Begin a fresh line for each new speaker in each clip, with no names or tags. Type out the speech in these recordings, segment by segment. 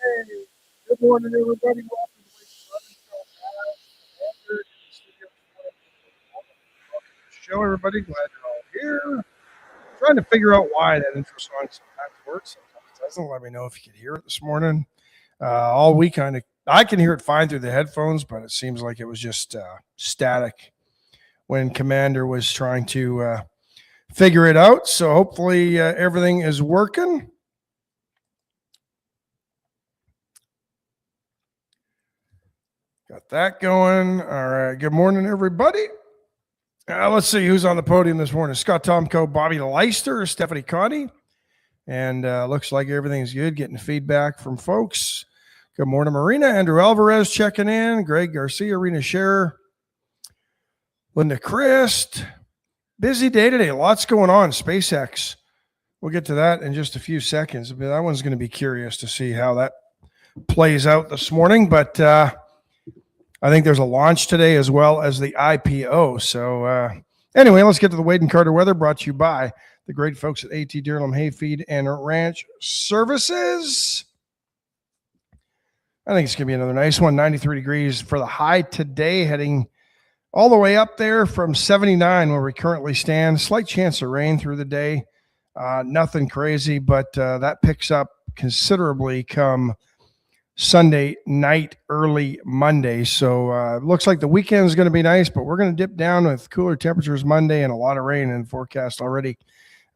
Hey, good morning, everybody. Welcome to Wake Up Show. Walter in the studio this morning. Welcome to the show, everybody. Glad you're all here. Trying to figure out why that intro song sometimes works, sometimes doesn't. Let me know if you can hear it this morning. All week, I can hear it fine through the headphones, but it seems like it was just static when Commander was trying to figure it out. So hopefully everything is working. Got that going. All right. Good morning, everybody. Let's see who's on the podium this morning. Scott Tomko, Bobby Leister, Stephanie Connie. And looks like everything's good. Getting feedback from folks. Good morning, Marina. Andrew Alvarez checking in. Greg Garcia, Rena Scherer. Linda Christ. Busy day today. Lots going on. SpaceX. We'll get to that in just a few seconds. But that one's going to be curious to see how that plays out this morning. But I think there's a launch today as well as the IPO. So anyway, let's get to the Wade and Carter weather, brought to you by the great folks at AT Deerlam Hayfeed and Ranch Services. I think it's going to be another nice one. 93 degrees for the high today, heading all the way up there from 79 where we currently stand. Slight chance of rain through the day. Nothing crazy, but that picks up considerably come Sunday night, early Monday. So looks like the weekend is going to be nice, but we're going to dip down with cooler temperatures Monday and a lot of rain in the forecast already.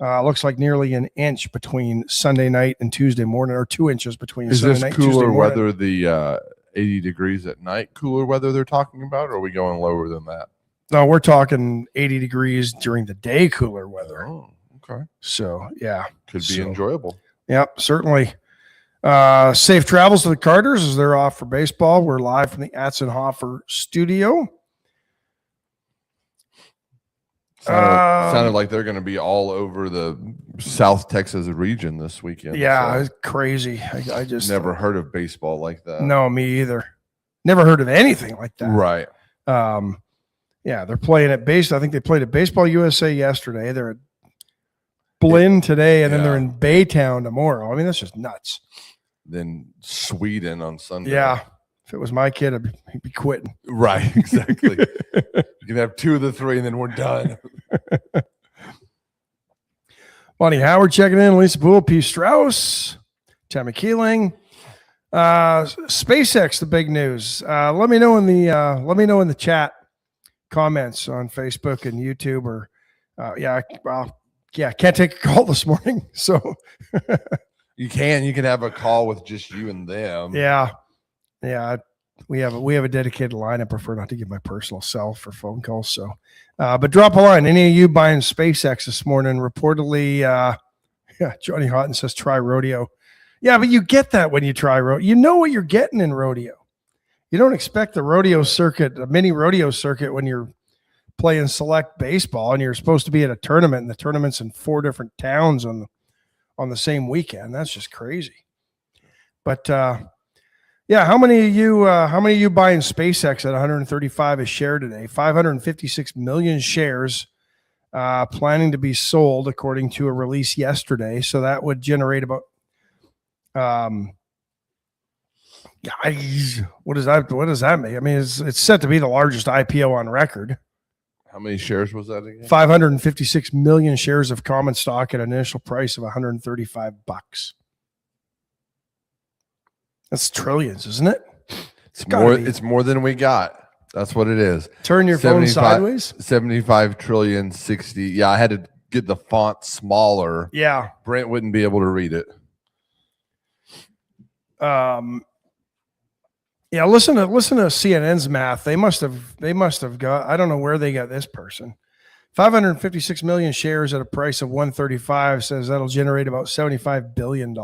Looks like nearly an inch between Sunday night and Tuesday morning, or 2 inches between Sunday night and Tuesday morning. Is this cooler
weather, the 80 degrees at night, cooler weather they're talking about, or are we going lower than that?
No, we're talking 80 degrees during the day, cooler weather.
Oh, okay.
So, yeah.
Could be enjoyable.
Yep, certainly. Safe travels to the Carters as they're off for baseball. We're live from the Atzenhofer studio.
Sounded like they're going to be all over the South Texas region this weekend.
Yeah, so. It's crazy. I just
never heard of baseball like that.
No, me either. Never heard of anything like that.
Right.
Yeah, they're playing at base. I think they played at Baseball USA yesterday. They're at Blinn today, and then they're in Baytown tomorrow. I mean, that's just nuts.
Then Sweden on Sunday.
Yeah. If it was my kid, he'd be quitting.
Right, exactly. You can have 2 of the 3, and then we're done.
Bonnie Howard checking in. Lisa Poole, P. Strauss, Tammy Keeling. SpaceX, the big news. Let me know in the chat comments on Facebook and YouTube, or can't take a call this morning. So
you can have a call with just you and them.
Yeah. We have a dedicated line. I prefer not to give my personal cell for phone calls. So, but drop a line. Any of you buying SpaceX this morning? Reportedly, Johnny Houghton says try rodeo. Yeah, but you get that when you try rodeo. You know what you're getting in rodeo. You don't expect the rodeo circuit, a mini rodeo circuit, when you're playing select baseball and you're supposed to be at a tournament, and the tournament's in 4 different towns on the same weekend. That's just crazy. But yeah, how many of you buying SpaceX at 135 a share today? 556 million shares planning to be sold according to a release yesterday. So that would generate about what does that make? I mean, it's set to be the largest IPO on record.
How many shares was that again?
556 million shares of common stock at an initial price of $135. That's trillions, isn't it?
It's more than we got. That's what it is.
Turn your phone sideways.
75 trillion 60. Yeah, I had to get the font smaller.
Yeah.
Brent wouldn't be able to read it.
Yeah, listen to CNN's math. They must have got, I don't know where they got this person. 556 million shares at a price of 135 says that'll generate about $75 billion.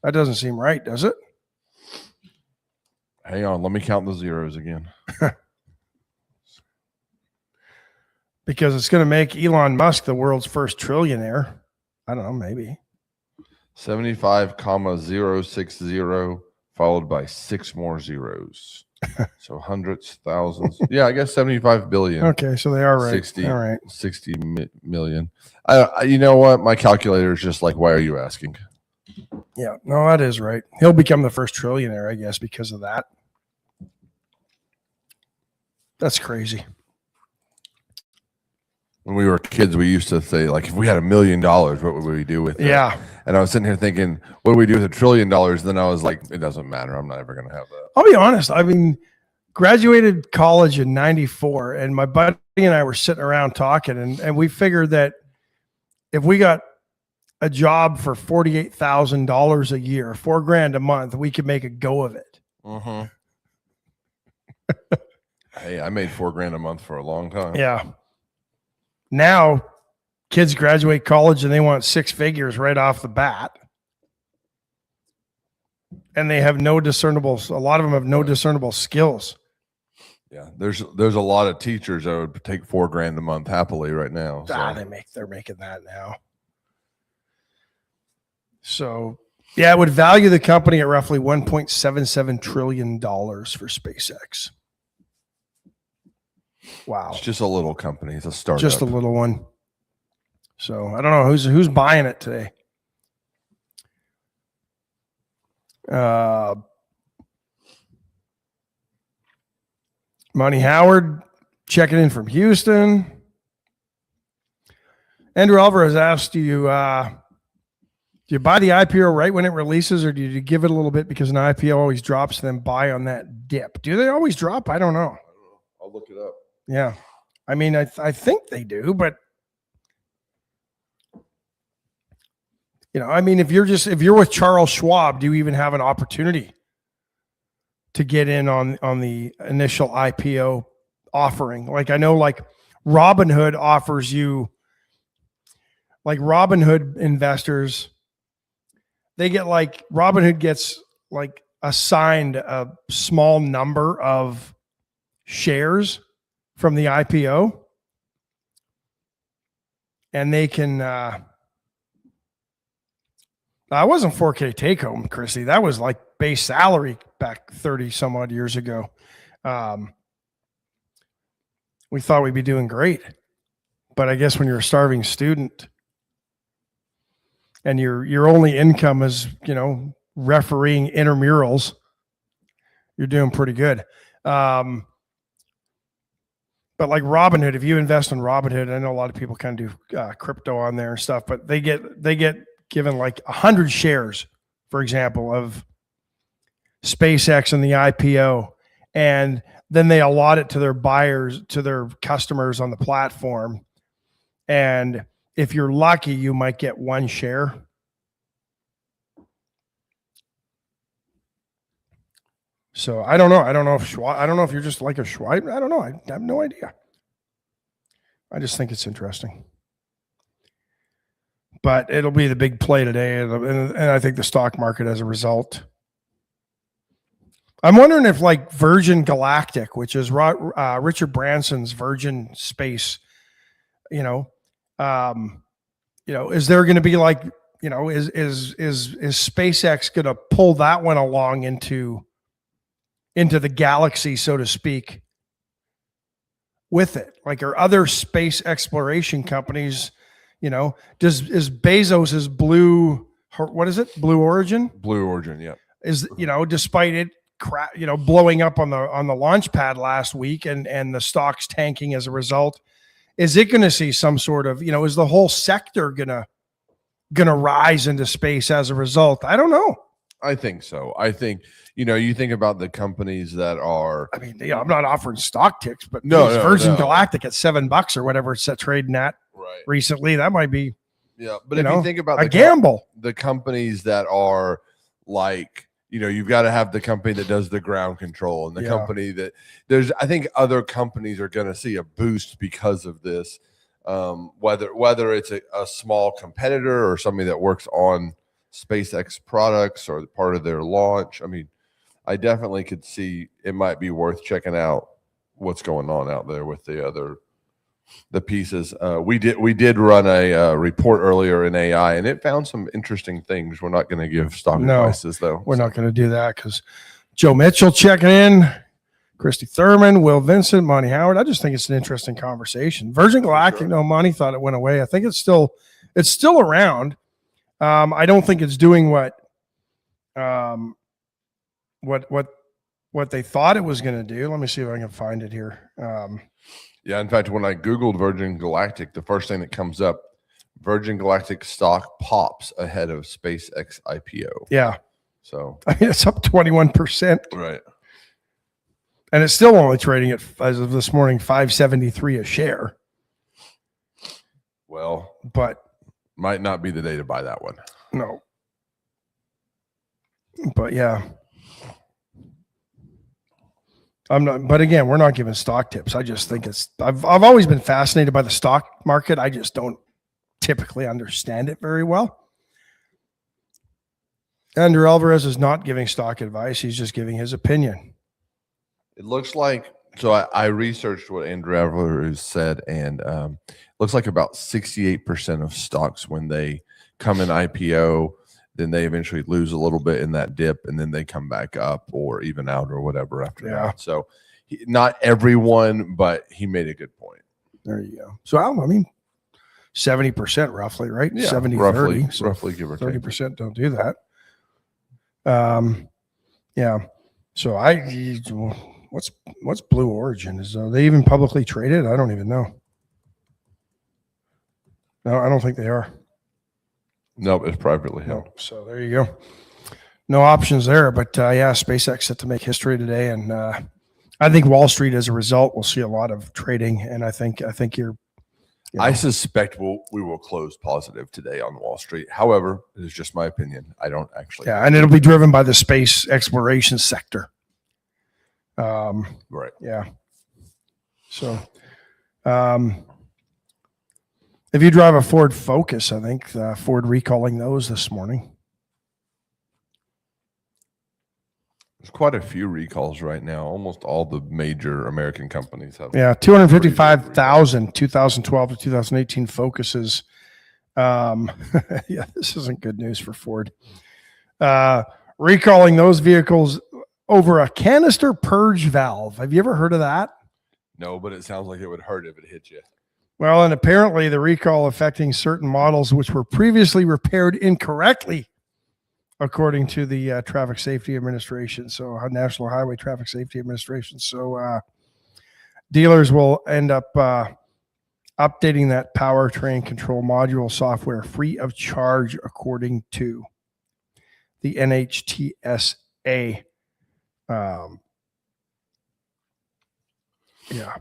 That doesn't seem right, does it?
Hang on, let me count the zeros again.
Because it's going to make Elon Musk the world's first trillionaire. I don't know, maybe.
75,060 followed by 6 more zeros. So hundreds, thousands. Yeah, I guess 75 billion.
Okay, so they are right.
60,
all right.
60 million. You know what? My calculator is just like, why are you asking?
Yeah, no, that is right. He'll become the first trillionaire, I guess, because of that. That's crazy.
When we were kids, we used to say, like, if we had $1 million, what would we do with it?
Yeah.
And I was sitting here thinking, what do we do with $1 trillion? And then I was like, it doesn't matter. I'm not ever going to have that.
I'll be honest. I mean, graduated college in 94, and my buddy and I were sitting around talking, and we figured that if we got a job for $48,000 a year, $4,000 a month, we could make a go of it.
Mm-hmm. Hey, I made $4,000 a month for a long time.
Yeah. Now, kids graduate college and they want 6 figures right off the bat. And they have no discernible, a lot of them have no discernible skills.
Yeah, there's a lot of teachers that would take $4,000 a month happily right now. So.
They're making that now. So yeah, it would value the company at roughly $1.77 trillion for SpaceX. Wow.
It's just a little company. It's a startup.
Just a little one. So I don't know who's buying it today. Monty Howard checking in from Houston. Andrew Alvarez asked, do you buy the IPO right when it releases, or do you give it a little bit because an IPO always drops, then buy on that dip? Do they always drop? I don't know.
I'll look it up.
Yeah. I mean, I think they do, but I mean, if you're with Charles Schwab, do you even have an opportunity to get in on the initial IPO offering? Like, I know, like Robinhood offers you, like Robinhood investors, they get like, Robinhood gets like assigned a small number of shares from the IPO, and they can, that wasn't 4K take home, Chrissy. That was like base salary back 30 some odd years ago. We thought we'd be doing great, but I guess when you're a starving student and your only income is, refereeing intramurals, you're doing pretty good. But like Robinhood, if you invest in Robinhood, I know a lot of people kind of do crypto on there and stuff, but they get given like 100 shares, for example, of SpaceX and the IPO, and then they allot it to their buyers, to their customers on the platform. And if you're lucky, you might get 1 share. So I don't know. I don't know if you're just like a Schwab. I don't know. I have no idea. I just think it's interesting. But it'll be the big play today, and I think the stock market as a result. I'm wondering if like Virgin Galactic, which is Richard Branson's Virgin Space, is there going to be like, is SpaceX going to pull that one along into the galaxy, so to speak, with it? Like, are other space exploration companies, is Bezos's Blue Origin?
Blue Origin, yeah.
Is, despite it blowing up on the launch pad last week and the stocks tanking as a result, is it going to see some sort of, is the whole sector gonna rise into space as a result? I don't know.
I think so. I think, you think about the companies that are,
I mean, I'm not offering stock ticks, but Virgin Galactic at $7 or whatever it's trading at recently, that might be,
but if you think about
a gamble,
the companies that are like, you've got to have the company that does the ground control and the company that I think other companies are going to see a boost because of this. Whether it's a small competitor or somebody that works on SpaceX products or part of their launch. I mean, I definitely could see it might be worth checking out what's going on out there with the pieces. We did run a report earlier in AI, and it found some interesting things. We're not going to give stock advices, though.
We're not going to do that because Joe Mitchell checking in, Christy Thurman, Will Vincent, Monty Howard. I just think it's an interesting conversation. Virgin Galactic, no, Monty thought it went away. I think it's still around. I don't think it's doing what what they thought it was going to do. Let me see if I can find it here.
Yeah, in fact, when I Googled Virgin Galactic, the first thing that comes up, Virgin Galactic stock pops ahead of SpaceX IPO.
Yeah.
So
I mean, it's up 21%.
Right.
And it's still only trading at, as of this morning, $5.73 a share.
Well,
but
might not be the day to buy that one.
No. But yeah. I'm not, but again, we're not giving stock tips. I just think I've always been fascinated by the stock market. I just don't typically understand it very well. Andrew Alvarez is not giving stock advice. He's just giving his opinion.
It looks like, so I researched what Andrew Alvarez said, and looks like about 68% of stocks, when they come in IPO, then they eventually lose a little bit in that dip, and then they come back up or even out or whatever after that. So not everyone, but he made a good point.
There you go. So I mean, 70% roughly, right?
Yeah,
70,
roughly,
30. So
roughly give or take.
30% don't do that. Yeah. So what's Blue Origin? Is they even publicly traded? I don't even know. No, I don't think they are.
Nope, it's privately held.
Nope. So there you go. No options there, but yeah, SpaceX set to make history today, and I think Wall Street, as a result, will see a lot of trading. And I think you're. You know,
I suspect we will close positive today on Wall Street. However, it is just my opinion. I don't actually.
Yeah, and it'll be driven by the space exploration sector.
Right.
Yeah. So, if you drive a Ford Focus, I think Ford recalling those this morning.
There's quite a few recalls right now. Almost all the major American companies have.
Yeah, 255,000 2012 to 2018 Focuses. Yeah, this isn't good news for Ford. Recalling those vehicles over a canister purge valve. Have you ever heard of that?
No, but it sounds like it would hurt if it hit you.
Well, and apparently the recall affecting certain models which were previously repaired incorrectly, according to the Traffic Safety Administration. So National Highway Traffic Safety Administration. So dealers will end up updating that powertrain control module software free of charge, according to the NHTSA. Yeah.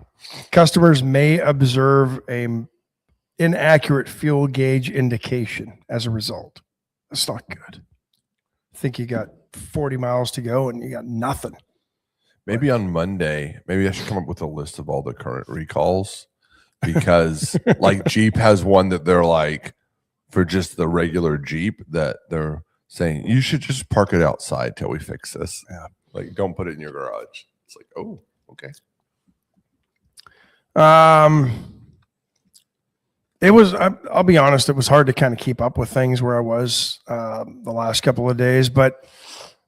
Customers may observe a inaccurate fuel gauge indication as a result. That's not good. I think you got 40 miles to go and you got nothing.
Maybe on Monday, maybe I should come up with a list of all the current recalls, because like Jeep has one that they're like, for just the regular Jeep, that they're saying you should just park it outside till we fix this.
Yeah.
Like, don't put it in your garage. It's like, oh, okay.
It was, I'll be honest, it was hard to kind of keep up with things where I was the last couple of days, but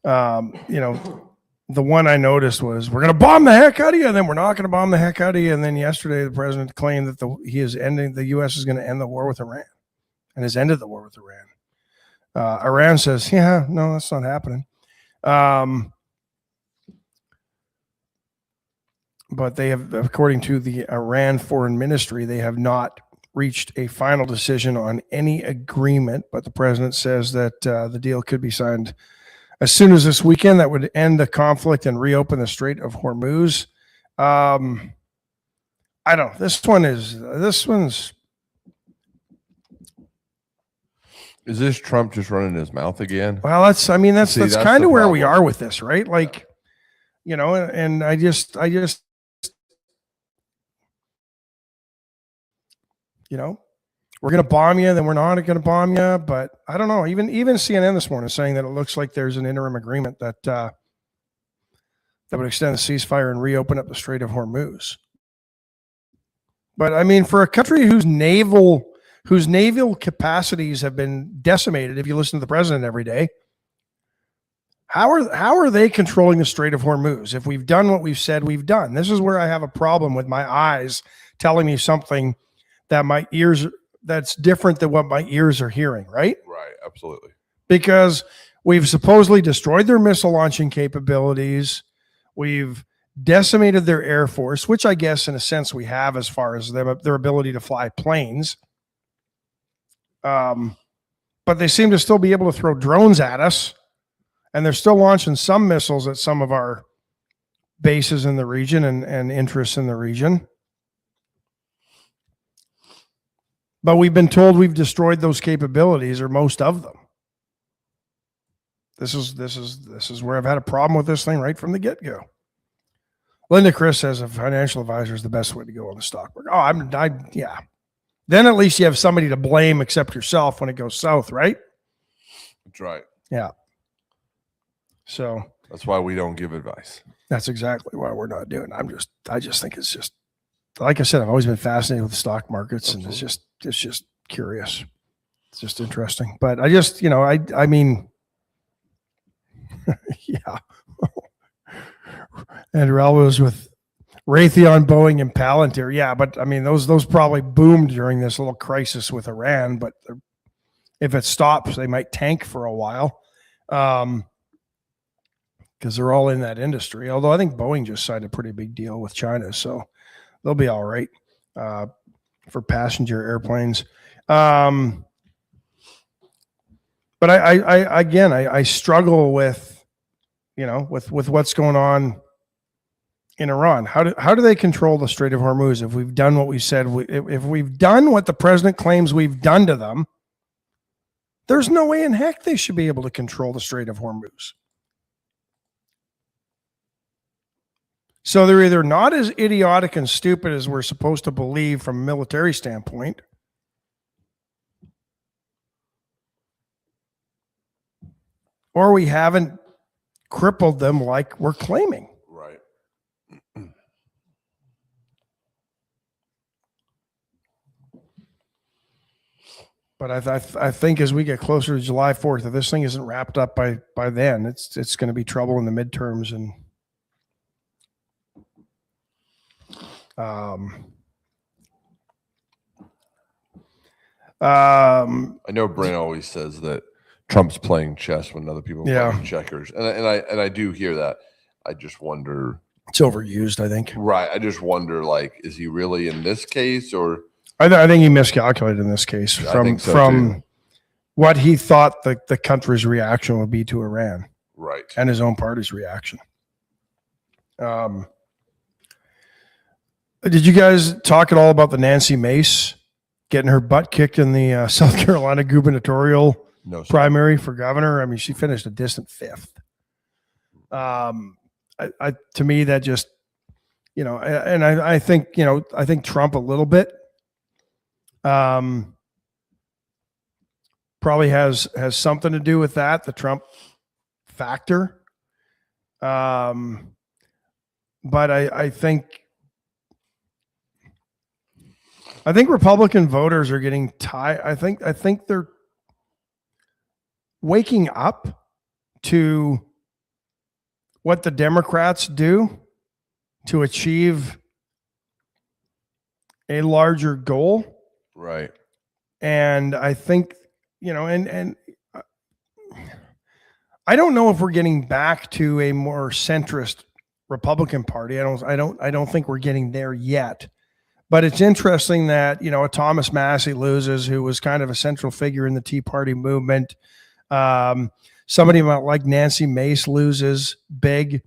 you know, the one I noticed was, we're going to bomb the heck out of you, and then we're not going to bomb the heck out of you. And then yesterday, the president claimed that the U.S. is going to end the war with Iran, and has ended the war with Iran. Iran says, yeah, no, that's not happening. But they have, according to the Iran Foreign Ministry, they have not reached a final decision on any agreement. But the president says that the deal could be signed as soon as this weekend. That would end the conflict and reopen the Strait of Hormuz. I don't know. This one's.
Is this Trump just running his mouth again?
Well, that's kind of where we are with this, right? Like,
Yeah.
You know, and I just, you know, we're going to bomb you, then we're not going to bomb you. But I don't know. Even CNN this morning is saying that it looks like there's an interim agreement that would extend the ceasefire and reopen up the Strait of Hormuz. But I mean, for a country whose naval capacities have been decimated, if you listen to the president every day, how are they controlling the Strait of Hormuz if we've done what we've said we've done? This is where I have a problem with my eyes telling me something that's different than what my ears are hearing, right?
Right, absolutely.
Because We've supposedly destroyed their missile launching capabilities. We've decimated their air force, which I guess in a sense we have as far as their ability to fly planes. But they seem to still be able to throw drones at us. And they're still launching some missiles at some of our bases in the region and interests in the region. But we've been told we've destroyed those capabilities, or most of them. This is where I've had a problem with this thing right from the get-go. Linda Chris says a financial advisor is the best way to go on the stock market. Yeah. Then at least you have somebody to blame except yourself when it goes south, right?
That's right.
Yeah. So
that's why we don't give advice.
That's exactly why we're not doing it. I just think it's just, like I said, I've always been fascinated with the stock markets. Absolutely. And it's just curious. It's just interesting. But I just, I mean, yeah. And Relva's with Raytheon, Boeing, and Palantir. Yeah, but I mean, those probably boomed during this little crisis with Iran. But if it stops, they might tank for a while, because they're all in that industry. Although I think Boeing just signed a pretty big deal with China, so they'll be all right for passenger airplanes. But I struggle with, with what's going on in Iran. How do they control the Strait of Hormuz if we've done what we said? If we've done what the president claims we've done to them, there's no way in heck they should be able to control the Strait of Hormuz. So they're either not as idiotic and stupid as we're supposed to believe from a military standpoint, or we haven't crippled them like we're claiming.
Right.
But I think as we get closer to July 4th, if this thing isn't wrapped up by then, it's going to be trouble in the midterms. And
I know Brent always says that Trump's playing chess when other people are playing checkers, and I do hear that. I just wonder.
It's overused, I think.
Right. I just wonder, like, is he really in this case, or?
I think he miscalculated in this case from what he thought the country's reaction would be to Iran,
right,
and his own party's reaction. Did you guys talk at all about the Nancy Mace getting her butt kicked in the South Carolina gubernatorial primary for governor? I mean, she finished a distant fifth. To me, that just, and I think, I think Trump a little bit, probably has something to do with that, the Trump factor. But I think Republican voters are getting tired. I think they're waking up to what the Democrats do to achieve a larger goal.
Right. And
I think, and I don't know if we're getting back to a more centrist Republican Party. I don't think we're getting there yet. But it's interesting that, a Thomas Massey loses, who was kind of a central figure in the Tea Party movement. Somebody like Nancy Mace loses big.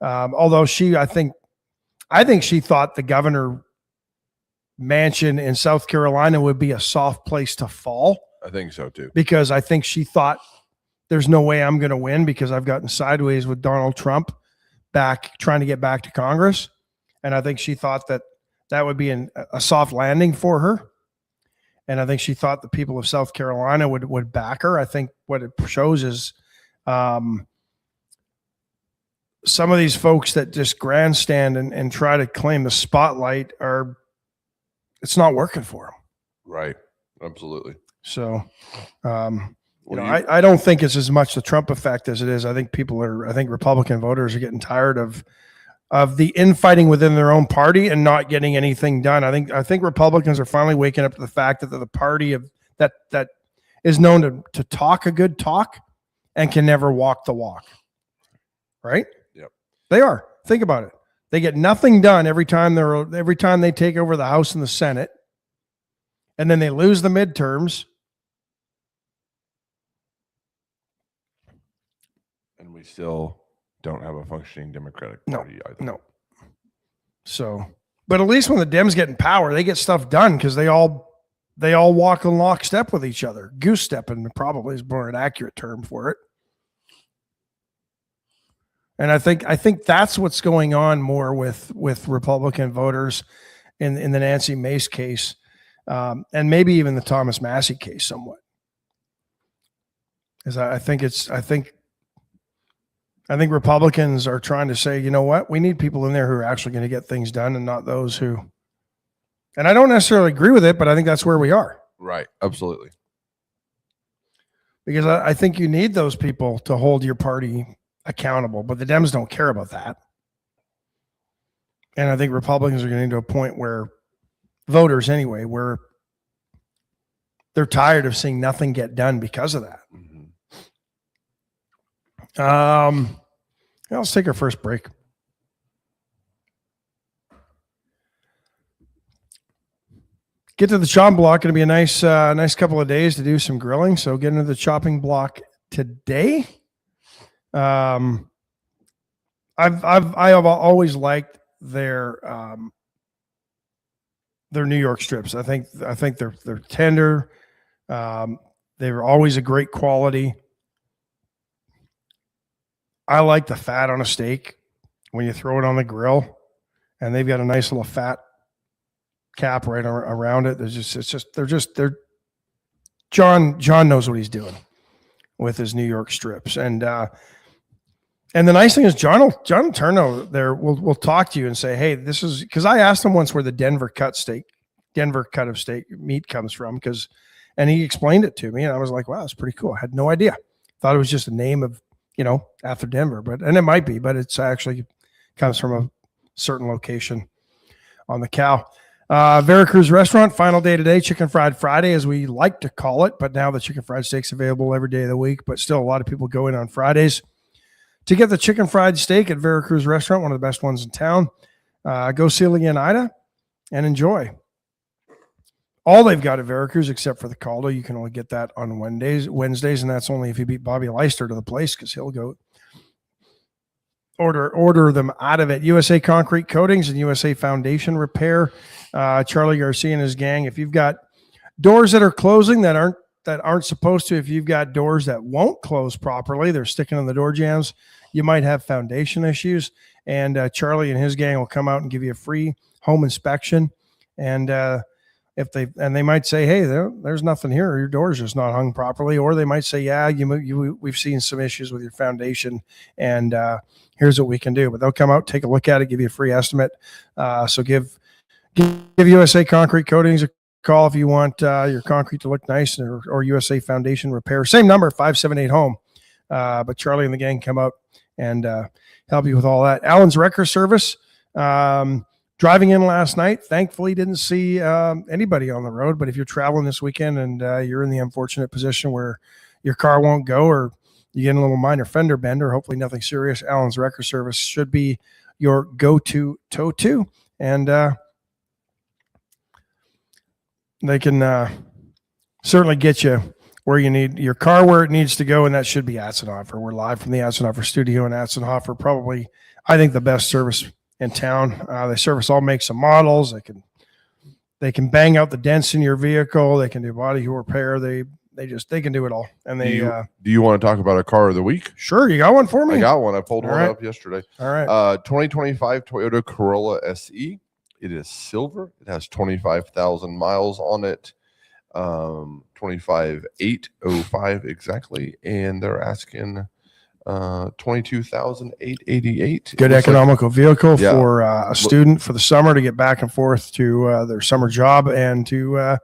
Although I think she thought the governor mansion in South Carolina would be a soft place to fall.
I think so too. Because
I think she thought there's no way I'm going to win because I've gotten sideways with Donald Trump trying to get back to Congress. And I think she thought that would be a soft landing for her. And I think she thought the people of South Carolina would back her. I think what it shows is some of these folks that just grandstand and try to claim the spotlight it's not working for them.
Right. Absolutely.
So, I don't think it's as much the Trump effect as it is. I think Republican voters are getting tired of the infighting within their own party and not getting anything done. I think Republicans are finally waking up to the fact that they're the party that is known to talk a good talk and can never walk the walk. Right?
Yep.
They are. Think about it. They get nothing done every time they take over the House and the Senate, and then they lose the midterms.
And we still don't have a functioning Democratic Party either.
No. So, but at least when the Dems get in power, they get stuff done because they all walk in lockstep with each other. Goose stepping probably is more an accurate term for it. And I think that's what's going on more with Republican voters in the Nancy Mace case, and maybe even the Thomas Massey case somewhat. Is I think Republicans are trying to say, you know what, we need people in there who are actually going to get things done, and not those who. And I don't necessarily agree with it, but I think that's where we are.
Right. Absolutely.
Because I think you need those people to hold your party accountable, but the Dems don't care about that. And I think Republicans are getting to a point where voters anyway, where they're tired of seeing nothing get done because of that. Mm-hmm. Let's take our first break. Get to the chopping block. Going to be a nice couple of days to do some grilling. So get into the chopping block today. I have always liked their New York strips. I think they're tender. They were always a great quality. I like the fat on a steak when you throw it on the grill, and they've got a nice little fat cap right around it. John knows what he's doing with his New York strips. And the nice thing is John will turn over there. We'll talk to you and say, hey, this is, because I asked him once where the Denver cut of steak meat comes from, and he explained it to me, and I was like, wow, that's pretty cool. I had no idea. Thought it was just a name of, after Denver, and it might be, but it's actually comes from a certain location on the cow. Veracruz Restaurant, final day today, Chicken Fried Friday, as we like to call it, but now the chicken fried steak's available every day of the week, but still a lot of people go in on Fridays to get the chicken fried steak at Veracruz Restaurant, one of the best ones in town. Go see Leonida and enjoy. All they've got at Veracruz, except for the caldo, you can only get that on Wednesdays, and that's only if you beat Bobby Leister to the place, because he'll go order them out of it. USA Concrete Coatings and USA Foundation Repair. Charlie Garcia and his gang. If you've got doors that are closing that aren't supposed to, if you've got doors that won't close properly, they're sticking in the door jambs, you might have foundation issues. And Charlie and his gang will come out and give you a free home inspection. And they might say, hey, there's nothing here. Your door's just not hung properly. Or they might say, yeah, we've seen some issues with your foundation, and here's what we can do. But they'll come out, take a look at it, give you a free estimate. So give USA Concrete Coatings a call if you want your concrete to look nice, or USA Foundation Repair. Same number, 578-HOME. But Charlie and the gang come out and help you with all that. Allen's Wrecker Service. Driving in last night, thankfully didn't see anybody on the road. But if you're traveling this weekend and you're in the unfortunate position where your car won't go, or you get a little minor fender bender, hopefully nothing serious, Allen's Wrecker Service should be your go-to tow-to. And they can certainly get you where you need your car, where it needs to go, and that should be Atzenhofer. We're live from the Atzenhofer studio in Atzenhofer, probably, I think, the best service in town. They service all makes and models. They can bang out the dents in your vehicle. They can do body repair. They can do it all. And they
do you want to talk about a car of the week?
Sure, you got one for me?
I got one. I pulled one up yesterday.
All right.
2025 Toyota Corolla SE. It is silver. It has 25,000 miles on it. 25,805 exactly, and they're asking 22,888.
Good economical vehicle for a student for the summer to get back and forth to their summer job and to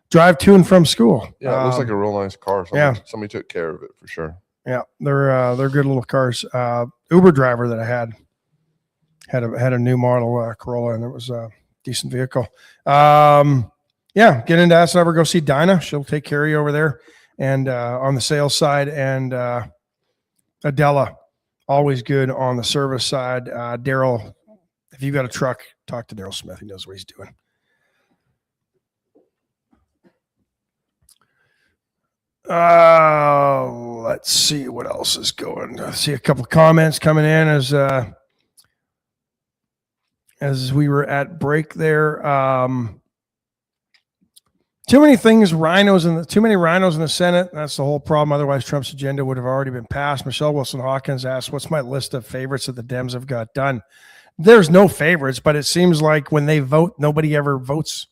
drive to and from school.
Yeah, it looks like a real nice car. Somebody took care of it for sure. Yeah,
they're good little cars. Uber driver that I had a new model Corolla, and it was a decent vehicle. Get into Atzenhofer, go see Dinah. She'll take care of you over there. and on the sales side, and Adela, always good on the service side. Daryl, if you've got a truck, talk to Daryl Smith. He knows what he's doing. Let's see what else is going. I see a couple of comments coming in as we were at break there. Too many things, too many rhinos in the Senate. That's the whole problem. Otherwise, Trump's agenda would have already been passed. Michelle Wilson Hawkins asked, "What's my list of favorites that the Dems have got done?" There's no favorites, but it seems like when they vote, nobody ever votes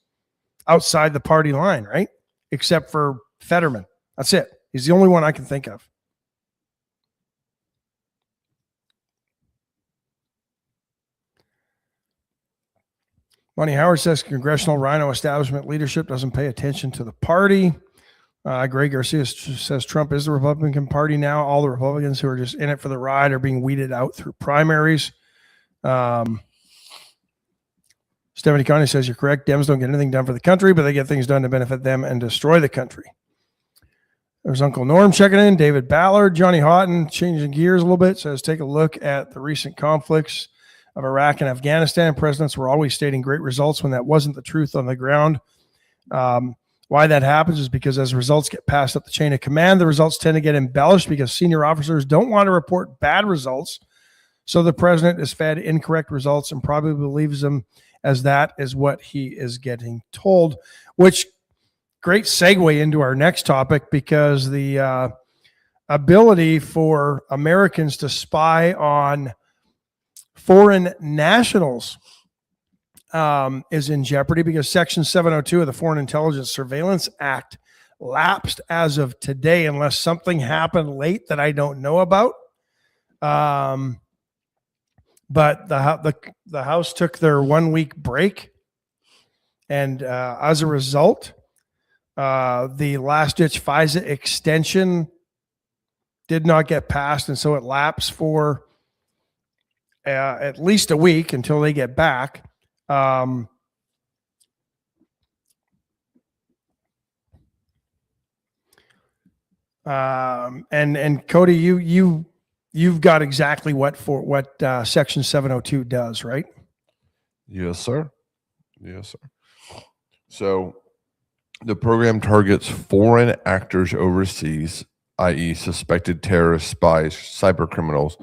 outside the party line, right? Except for Fetterman. That's it. He's the only one I can think of. Monty Howard says congressional rhino establishment leadership doesn't pay attention to the party. Greg Garcia says Trump is the Republican Party now. All the Republicans who are just in it for the ride are being weeded out through primaries. Stephanie Connie says you're correct. Dems don't get anything done for the country, but they get things done to benefit them and destroy the country. There's Uncle Norm checking in. David Ballard, Johnny Houghton, changing gears a little bit, says take a look at the recent conflicts of Iraq and Afghanistan. Presidents were always stating great results when that wasn't the truth on the ground. Why that happens is because as results get passed up the chain of command, the results tend to get embellished because senior officers don't want to report bad results. So the president is fed incorrect results and probably believes them as that is what he is getting told, which great segue into our next topic, because the ability for Americans to spy on foreign nationals is in jeopardy because Section 702 of the Foreign Intelligence Surveillance Act lapsed as of today, unless something happened late that I don't know about. But the House took their 1 week break, and as a result, the last-ditch FISA extension did not get passed, and so it lapsed for at least a week until they get back. And Cody, you've got exactly what Section 702 does, right?
Yes, sir. Yes, sir. So the program targets foreign actors overseas, i.e. suspected terrorists, spies, cyber criminals,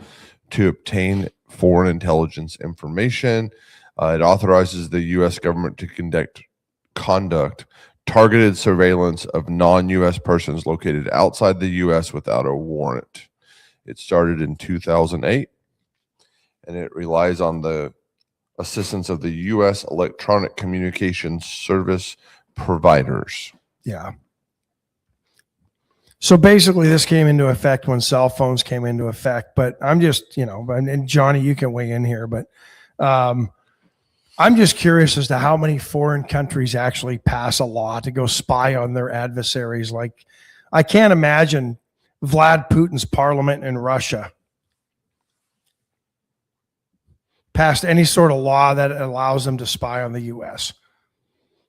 to obtain foreign intelligence information. It authorizes the U.S. government to conduct targeted surveillance of non-U.S. persons located outside the U.S. without a warrant. It started in 2008, and it relies on the assistance of the U.S. electronic communications service providers.
Yeah. So basically this came into effect when cell phones came into effect, but I'm just, and Johnny, you can weigh in here, but I'm just curious as to how many foreign countries actually pass a law to go spy on their adversaries. Like, I can't imagine Vlad Putin's parliament in Russia passed any sort of law that allows them to spy on the U.S.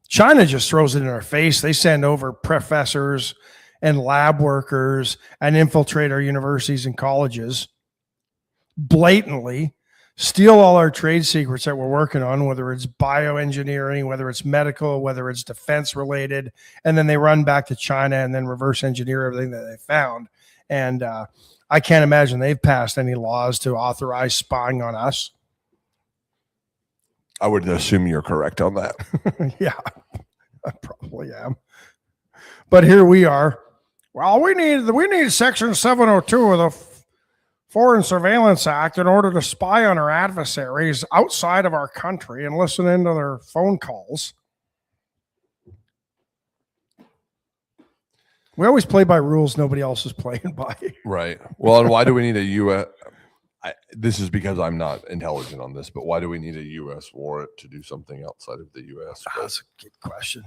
China just throws it in our face. They send over professors and lab workers and infiltrate our universities and colleges, blatantly steal all our trade secrets that we're working on, whether it's bioengineering, whether it's medical, whether it's defense related, and then they run back to China and then reverse engineer everything that they found. And I can't imagine they've passed any laws to authorize spying on us.
I would assume you're correct on that.
Yeah, I probably am. But here we are. Well, we need Section 702 of the Foreign Surveillance Act in order to spy on our adversaries outside of our country and listen into their phone calls. We always play by rules nobody else is playing by.
Right. Well, and why do we need a U.S. This is because I'm not intelligent on this, but why do we need a U.S. warrant to do something outside of the U.S.?
That's a good question.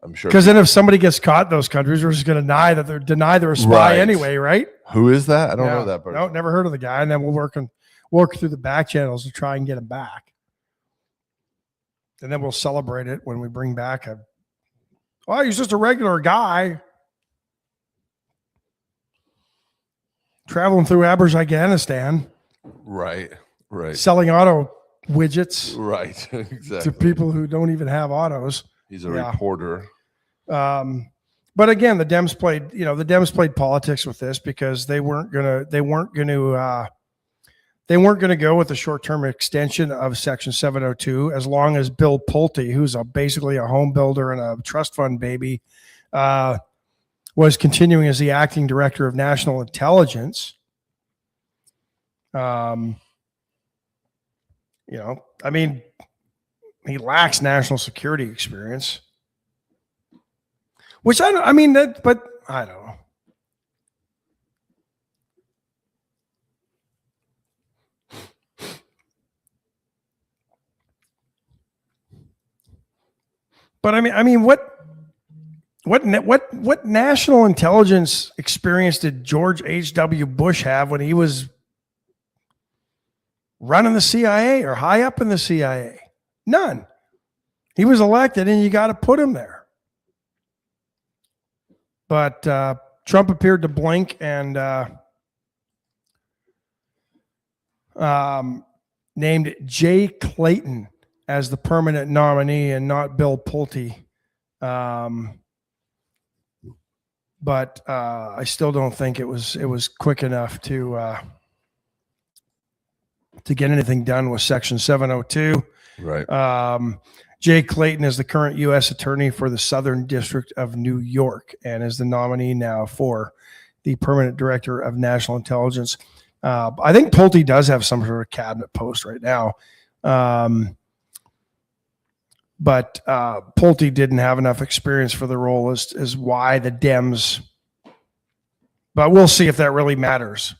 I'm sure.
Because then if somebody gets caught in those countries, we're just going to deny they're a spy anyway, right?
Who is that? I don't know that person.
No, never heard of the guy. And then we'll work through the back channels to try and get him back. And then we'll celebrate it when we bring back he's just a regular guy. traveling through Afghanistan,
Right.
selling auto widgets
Right. Exactly.
to people who don't even have autos.
He's a reporter.
But again, the Dems played politics with this because they weren't gonna go with the short-term extension of Section 702 as long as Bill Pulte, who's basically a home builder and a trust fund baby, was continuing as the acting director of national intelligence. I mean, he lacks national security experience, which but I don't know. But I mean, what national intelligence experience did George H.W. Bush have when he was running the CIA or high up in the CIA? None. He was elected, and you got to put him there. But Trump appeared to blink and named Jay Clayton as the permanent nominee and not Bill Pulte. But I still don't think it was quick enough to get anything done with Section 702.
Right.
Jay Clayton is the current U.S. attorney for the Southern District of New York and is the nominee now for the permanent director of national intelligence. I think Pulte does have some sort of cabinet post right now. But Pulte didn't have enough experience for the role is why the Dems, but we'll see if that really matters.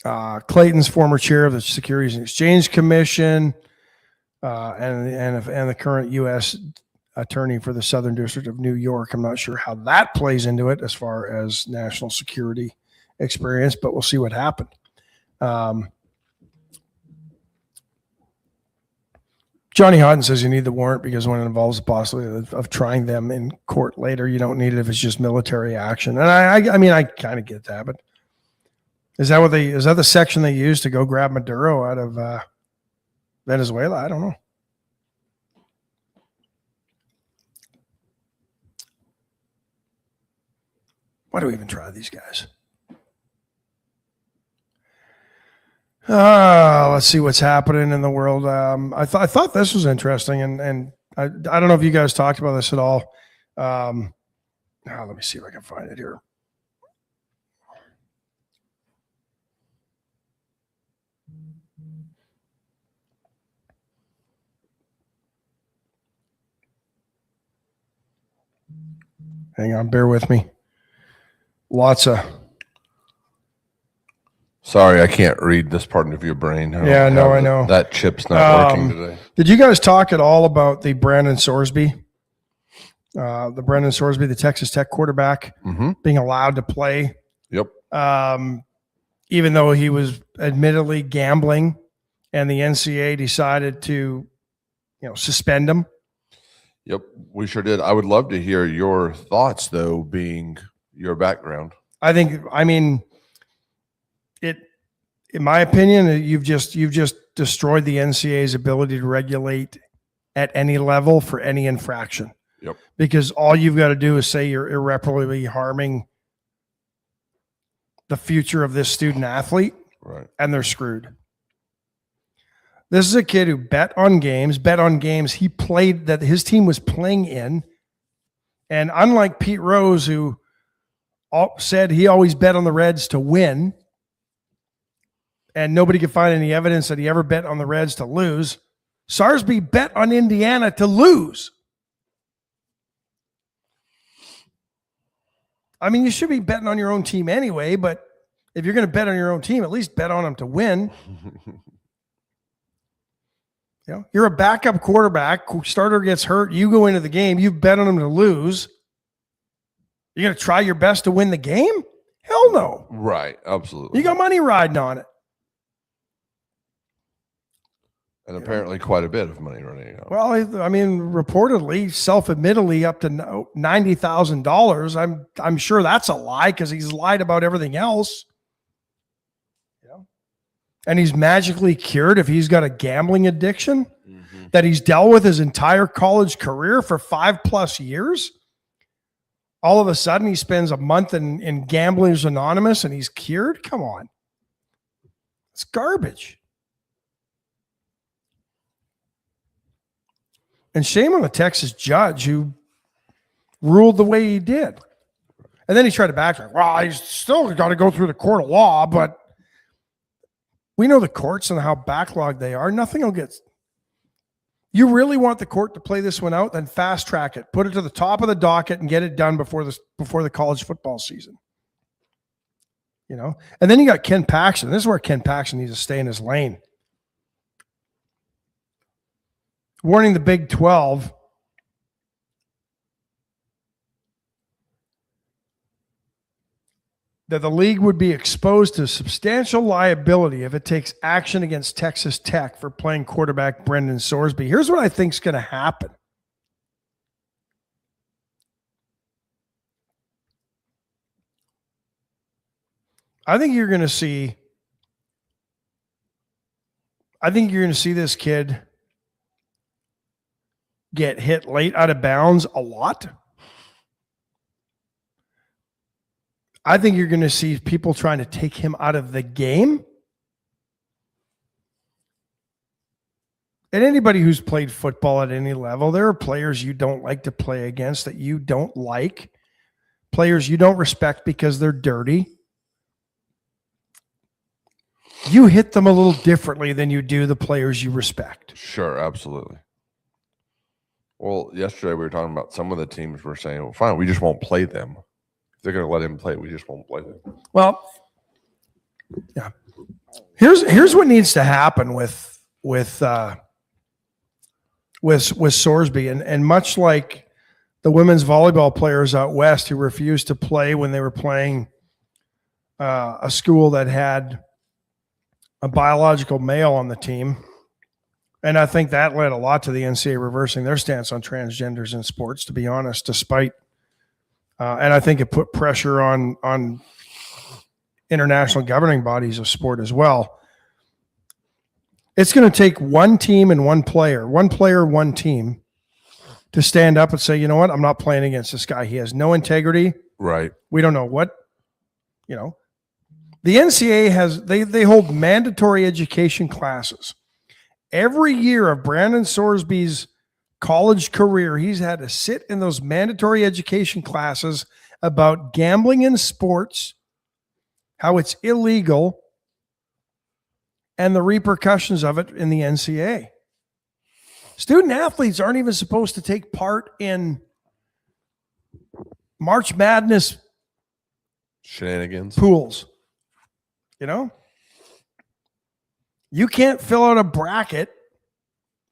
Clayton's former chair of the Securities and Exchange Commission and the current U.S. attorney for the Southern District of New York. I'm not sure how that plays into it as far as national security experience, but we'll see what happened. Johnny Hodden says you need the warrant because when it involves the possibility of trying them in court later, you don't need it if it's just military action. And I mean, I kind of get that, but is that the section they use to go grab Maduro out of Venezuela? I don't know. Why do we even try these guys? Let's see what's happening in the world. I thought this was interesting, and I don't know if you guys talked about this at all. Let me see if I can find it here. Hang on, bear with me.
Sorry, I can't read this part of your brain.
I know.
That chip's not working today.
Did you guys talk at all about the Brandon Sorsby? The Texas Tech quarterback, being allowed to play.
Yep.
Even though he was admittedly gambling, and the NCAA decided to, suspend him.
Yep, we sure did. I would love to hear your thoughts, though, being your background.
In my opinion, you've just destroyed the NCAA's ability to regulate at any level for any infraction.
Yep. Because
all you've got to do is say you're irreparably harming the future of this student athlete,
right? And
they're screwed. This is a kid who bet on games he played that his team was playing in. And unlike Pete Rose, who said he always bet on the Reds to win, and nobody could find any evidence that he ever bet on the Reds to lose, Sorsby bet on Indiana to lose. I mean, you should be betting on your own team anyway, but if you're going to bet on your own team, at least bet on them to win. You're a backup quarterback. Starter gets hurt. You go into the game. You bet on them to lose. You're going to try your best to win the game? Hell no.
Right. Absolutely.
You got money riding on it.
And apparently quite a bit of money running out.
Well, I mean, reportedly, self-admittedly, up to $90,000. I'm sure that's a lie because he's lied about everything else. Yeah. And he's magically cured if he's got a gambling addiction that he's dealt with his entire college career for 5+ years. All of a sudden, he spends a month in Gamblers Anonymous and he's cured? Come on. It's garbage. And shame on the Texas judge who ruled the way he did. And then he tried to backtrack. Well, he's still got to go through the court of law, but we know the courts and how backlogged they are. Nothing will get. You really want the court to play this one out? Then fast track it. Put it to the top of the docket and get it done before the college football season. You know? And then you got Ken Paxton. This is where Ken Paxton needs to stay in his lane. Warning the Big 12 that the league would be exposed to substantial liability if it takes action against Texas Tech for playing quarterback Brendan Sorsby. Here's what I think is going to happen. I think you're going to see this kid get hit late out of bounds a lot. I think you're going to see people trying to take him out of the game. And anybody who's played football at any level, there are players you don't like to play against that you don't like, players you don't respect because they're dirty. You hit them a little differently than you do the players you respect.
Sure, absolutely. Well, yesterday we were talking about some of the teams were saying, well, fine, we just won't play them. If they're going to let him play, we just won't play them.
Well, yeah. Here's what needs to happen with Sorsby, and much like the women's volleyball players out west who refused to play when they were playing a school that had a biological male on the team. And I think that led a lot to the NCAA reversing their stance on transgenders in sports, to be honest, despite, and I think it put pressure on international governing bodies of sport as well. It's going to take one team and one player, one team to stand up and say, you know what, I'm not playing against this guy. He has no integrity.
Right.
We don't know what, you know. The NCAA has, they hold mandatory education classes. Every year of Brandon Sorsby's college career, he's had to sit in those mandatory education classes about gambling in sports, how it's illegal, and the repercussions of it in the NCAA. Student athletes aren't even supposed to take part in March Madness
shenanigans
pools. You know? You can't fill out a bracket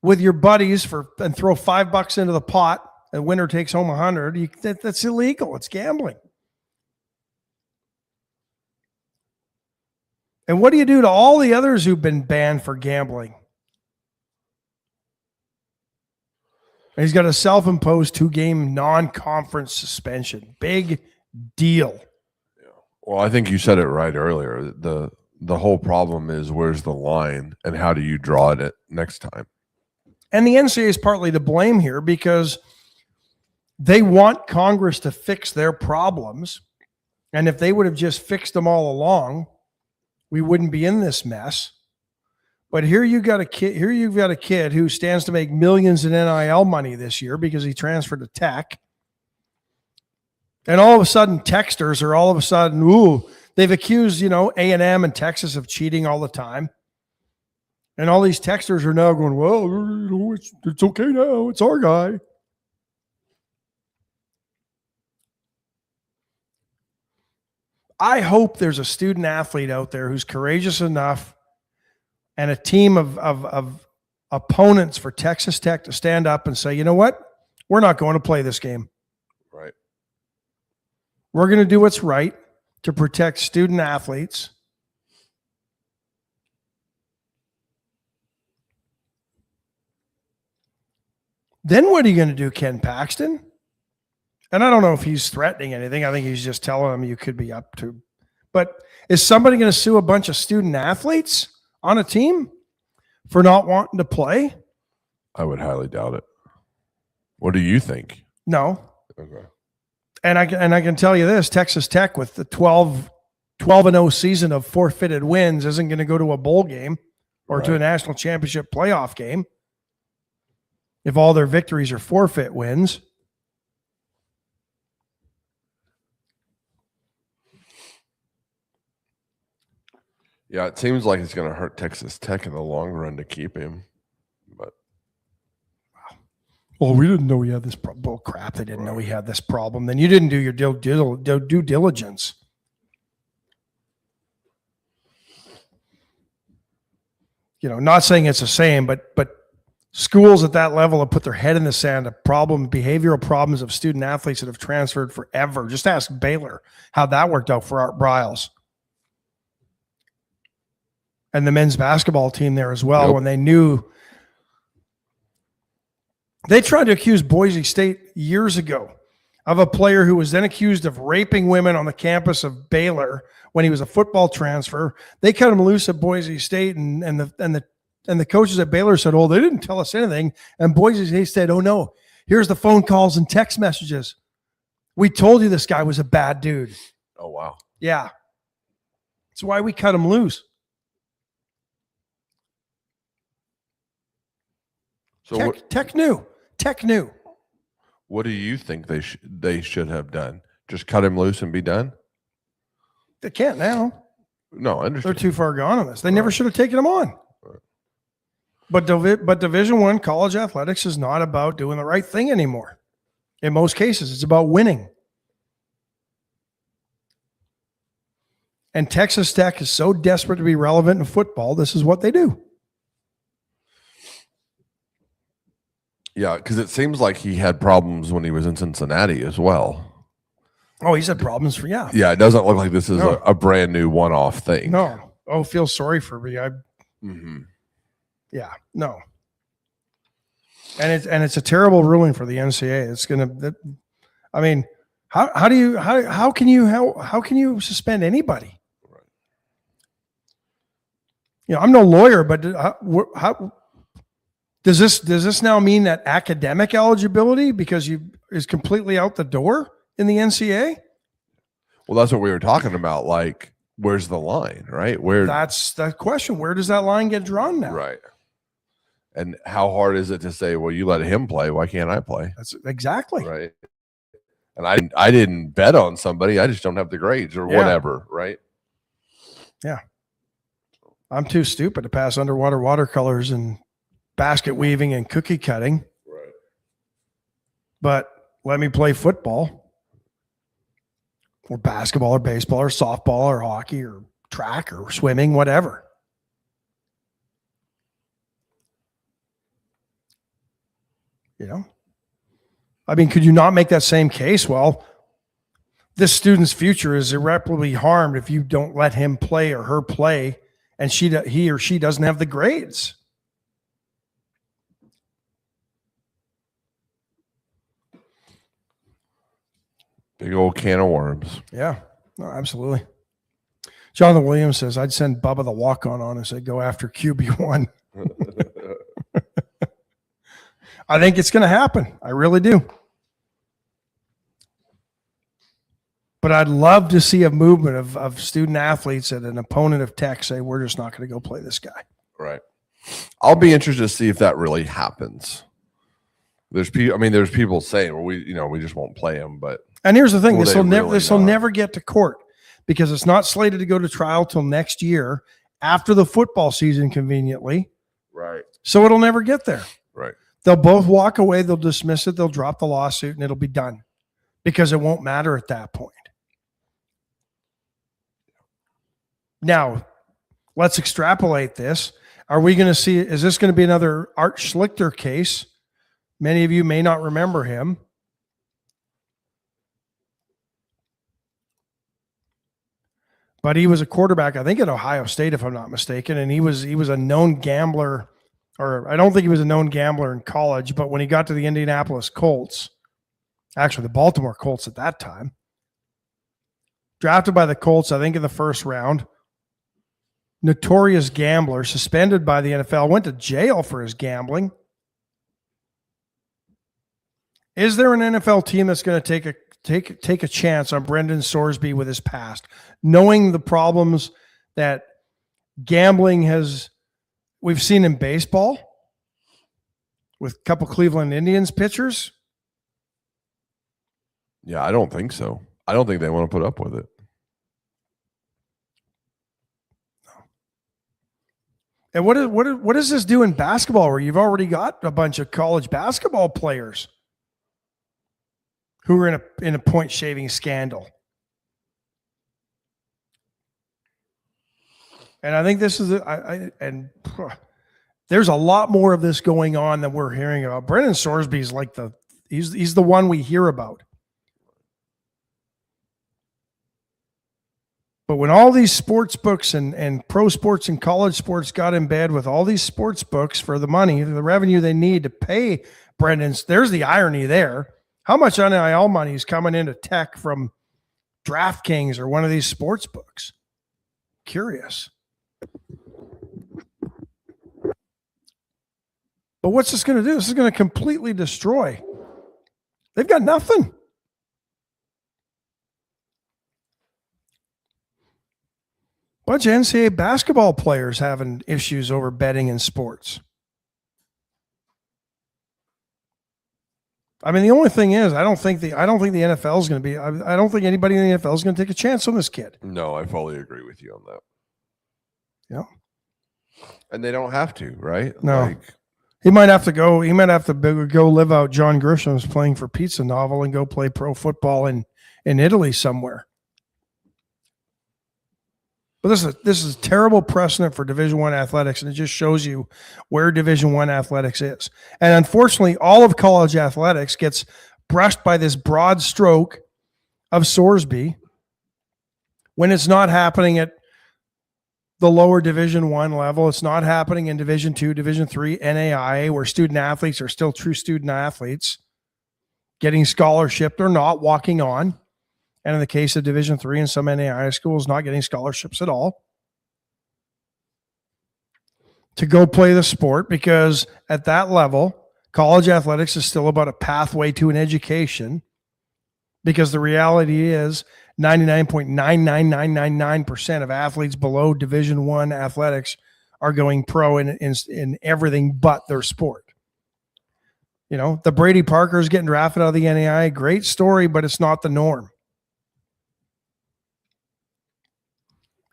with your buddies and throw $5 into the pot and winner takes home 100. That's illegal. It's gambling. And what do you do to all the others who've been banned for gambling? And he's got a self-imposed 2-game non-conference suspension. Big deal.
Well, I think you said it right earlier. The whole problem is where's the line and how do you draw it next time?
And the NCAA is partly to blame here because they want Congress to fix their problems. And if they would have just fixed them all along, we wouldn't be in this mess. But here you've got a kid who stands to make millions in NIL money this year because he transferred to Tech. And all of a sudden, Techsters are all of a sudden, they've accused, A&M and Texas of cheating all the time. And all these Techsters are now going, well, it's okay now. It's our guy. I hope there's a student athlete out there who's courageous enough and a team of opponents for Texas Tech to stand up and say, you know what? We're not going to play this game.
Right.
We're going to do what's right to protect student athletes. Then what are you going to do, Ken Paxton? And I don't know if he's threatening anything. I think he's just telling them you could be up to. But is somebody going to sue a bunch of student athletes on a team for not wanting to play?
I would highly doubt it. What do you think?
No.
Okay.
And I can tell you this, Texas Tech with the 12-0 season of forfeited wins isn't going to go to a bowl game or to a national championship playoff game if all their victories are forfeit wins.
Yeah, it seems like it's going to hurt Texas Tech in the long run to keep him. But
well, we didn't know he had this problem. Bull crap, they didn't know he had this problem. Then you didn't do your due diligence. You know, not saying it's the same, but schools at that level have put their head in the sand of behavioral problems of student athletes that have transferred forever. Just ask Baylor how that worked out for Art Briles. And the men's basketball team there as well, when they knew they tried to accuse Boise State years ago of a player who was then accused of raping women on the campus of Baylor when he was a football transfer. They cut him loose at Boise State, and the coaches at Baylor said, "Oh, they didn't tell us anything." And Boise State said, "Oh no, here's the phone calls and text messages. We told you this guy was a bad dude."
Oh wow,
yeah, that's why we cut him loose.
So
Tech knew.
What do you think they should have done? Just cut him loose and be done?
They can't now.
No, I understand.
They're too far gone on this. They never should have taken him on. Right. But Division I college athletics is not about doing the right thing anymore. In most cases, it's about winning. And Texas Tech is so desperate to be relevant in football, this is what they do.
Yeah, because it seems like he had problems when he was in Cincinnati as well.
Oh, he's had problems for, yeah.
Yeah, it doesn't look like this is a brand new one-off thing.
No. Oh, feel sorry for me. Yeah, no. And it's a terrible ruling for the NCAA. It's gonna. I mean, how can you suspend anybody?
Right.
You know, I'm no lawyer, but how does this now mean that academic eligibility is completely out the door in the NCAA?
Well, that's what we were talking about. Like, where's the line, right?
That's the question. Where does that line get drawn now?
Right. And how hard is it to say, well, you let him play, why can't I play?
That's exactly
right. And I didn't bet on somebody. I just don't have the grades or whatever, right?
Yeah. I'm too stupid to pass underwater watercolors and basket weaving and cookie cutting.
Right.
But let me play football or basketball or baseball or softball or hockey or track or swimming, whatever. You know, I mean, could you not make that same case? Well, this student's future is irreparably harmed if you don't let him play or her play, and he or she doesn't have the grades.
Big old can of worms.
Yeah, no, absolutely. Jonathan Williams says, I'd send Bubba the walk-on and say, go after QB1. I think it's going to happen. I really do. But I'd love to see a movement of student athletes and an opponent of Tech say, we're just not going to go play this guy.
Right. I'll be interested to see if that really happens. There's people saying, well, we just won't play him, but. And
here's the thing, this will never get to court because it's not slated to go to trial till next year after the football season conveniently.
Right.
So it'll never get there.
Right.
They'll both walk away, they'll dismiss it, they'll drop the lawsuit, and it'll be done because it won't matter at that point. Now, let's extrapolate this. Are we going to see, is this going to be another Art Schlichter case? Many of you may not remember him. But he was a quarterback, I think, at Ohio State, if I'm not mistaken, and he was a known gambler or I don't think he was a known gambler in college, but when he got to the Indianapolis Colts, actually the Baltimore Colts at that time, drafted by the Colts, I think in the first round, notorious gambler, suspended by the NFL, went to jail for his gambling. Is there an NFL team that's going to take a chance on Brendan Sorsby with his past, knowing the problems that gambling we've seen in baseball with a couple Cleveland Indians pitchers?
Yeah, I don't think so. I don't think they want to put up with it.
And what does this do in basketball, where you've already got a bunch of college basketball players who are in a point shaving scandal? And I think this is there's a lot more of this going on than we're hearing about. Brendan Sorsby is like he's the one we hear about. But when all these sports books and pro sports and college sports got in bed with all these sports books for the money, the revenue they need to pay Brendan's, there's the irony there. How much NIL money is coming into tech from DraftKings or one of these sports books? Curious. But what's this going to do? This is going to completely destroy. They've got nothing. Bunch of NCAA basketball players having issues over betting in sports. I mean, the only thing is, I don't think the NFL is going to be. I don't think anybody in the NFL is going to take a chance on this kid.
No, I fully agree with you on that.
Yeah,
and they don't have to, right?
No, he might have to go. He might have to go live out John Grisham's playing for Pizza novel and go play pro football in Italy somewhere. But this is terrible precedent for Division I athletics, and it just shows you where Division I athletics is. And unfortunately, all of college athletics gets brushed by this broad stroke of Sorsby when it's not happening at the lower Division I level. It's not happening in Division II, Division III, NAIA, where student athletes are still true student athletes, getting scholarship or not, walking on. And in the case of Division III and some NAIA schools, not getting scholarships at all to go play the sport, because at that level, college athletics is still about a pathway to an education, because the reality is 99.99999% of athletes below Division I athletics are going pro in everything but their sport. You know, the Brady Parkers getting drafted out of the NAIA, great story, but it's not the norm.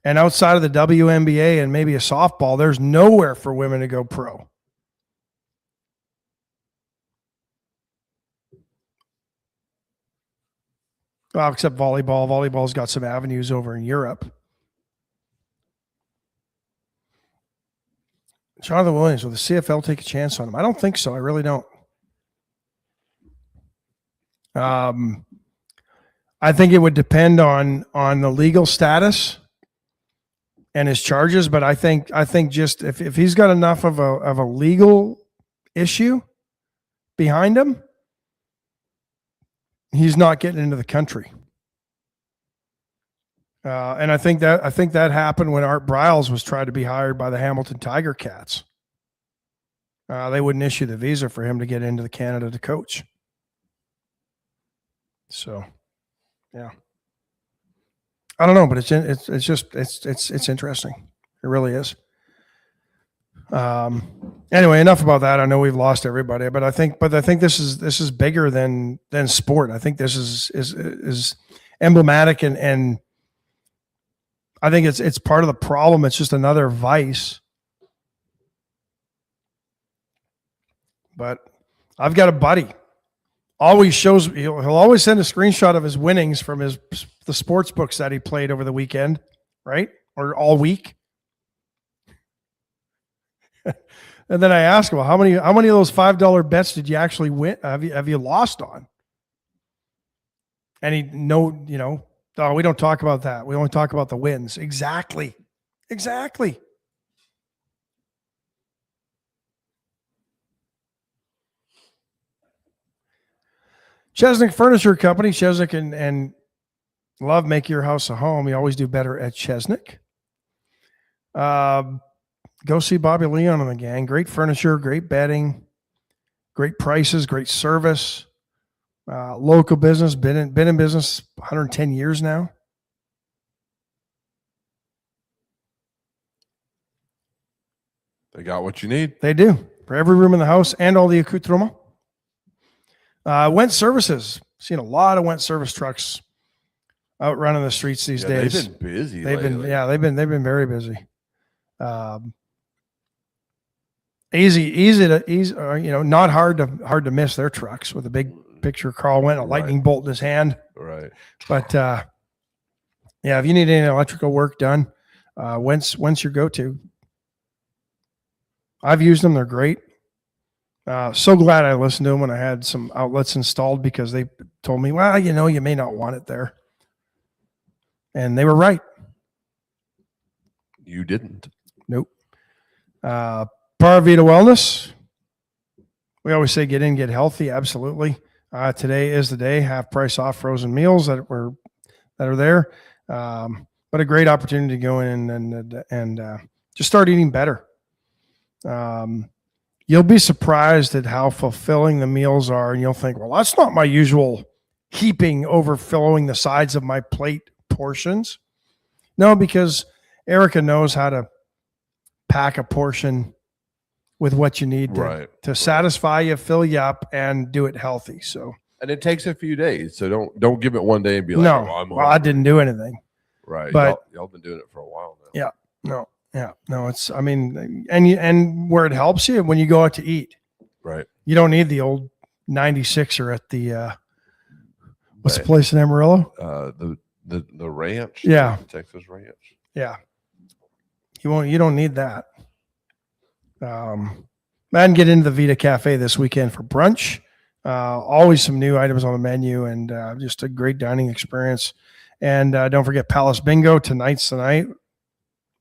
And outside of the WNBA and maybe a softball, there's nowhere for women to go pro. Well, except volleyball. Volleyball's got some avenues over in Europe. Jonathan Williams, will the CFL take a chance on him? I don't think so. I really don't. I think it would depend on the legal status and his charges, but I think just if he's got enough of a legal issue behind him, he's not getting into the country. And I think that happened when Art Briles was tried to be hired by the Hamilton Tiger Cats. They wouldn't issue the visa for him to get into Canada to coach. So, yeah. I don't know, but it's interesting. It really is. Anyway, enough about that. I know we've lost everybody, but I think this is bigger than sport. I think this is emblematic, and I think it's part of the problem. It's just another vice. But I've got a buddy. He'll always send a screenshot of his winnings from the sports books that he played over the weekend, right? Or all week. And then I ask him, well, how many of those $5 bets did you actually win? Have you lost on? And we don't talk about that. We only talk about the wins. Exactly. Chesnick Furniture Company. Chesnick and love make your house a home. You always do better at Chesnick. Go see Bobby Leon and the gang. Great furniture, great bedding, great prices, great service. Local business, been in business 110 years now.
They got what you need.
They do for every room in the house and all the accoutrement. Went services. Seen a lot of Went service trucks out running the streets these days.
They've been busy.
They've been very busy. Easy, not hard to miss their trucks with a big picture of Carl Went, a lightning bolt in his hand.
Right.
But if you need any electrical work done, Went's your go-to. I've used them. They're great. So glad I listened to them when I had some outlets installed, because they told me, well, you may not want it there. And they were right.
You didn't.
Nope. Para Vida Wellness. We always say get in, get healthy. Absolutely. Today is the day. Half price off frozen meals that are there. But a great opportunity to go in and just start eating better. You'll be surprised at how fulfilling the meals are, and you'll think, well, that's not my usual heaping, overflowing the sides of my plate portions. No, because Erica knows how to pack a portion with what you need to satisfy you, fill you up, and do it healthy. So,
and it takes a few days, so don't give it one day and be like,
I didn't do anything.
Right,
but
y'all been doing it for a while now.
No, it's, and where it helps you when you go out to eat,
right?
You don't need the old 96er at the, what's the place in Amarillo?
The ranch.
Yeah.
Texas ranch.
Yeah. You don't need that. And get into the Vita Cafe this weekend for brunch. Always some new items on the menu, and just a great dining experience. And don't forget Palace Bingo. Tonight's the night.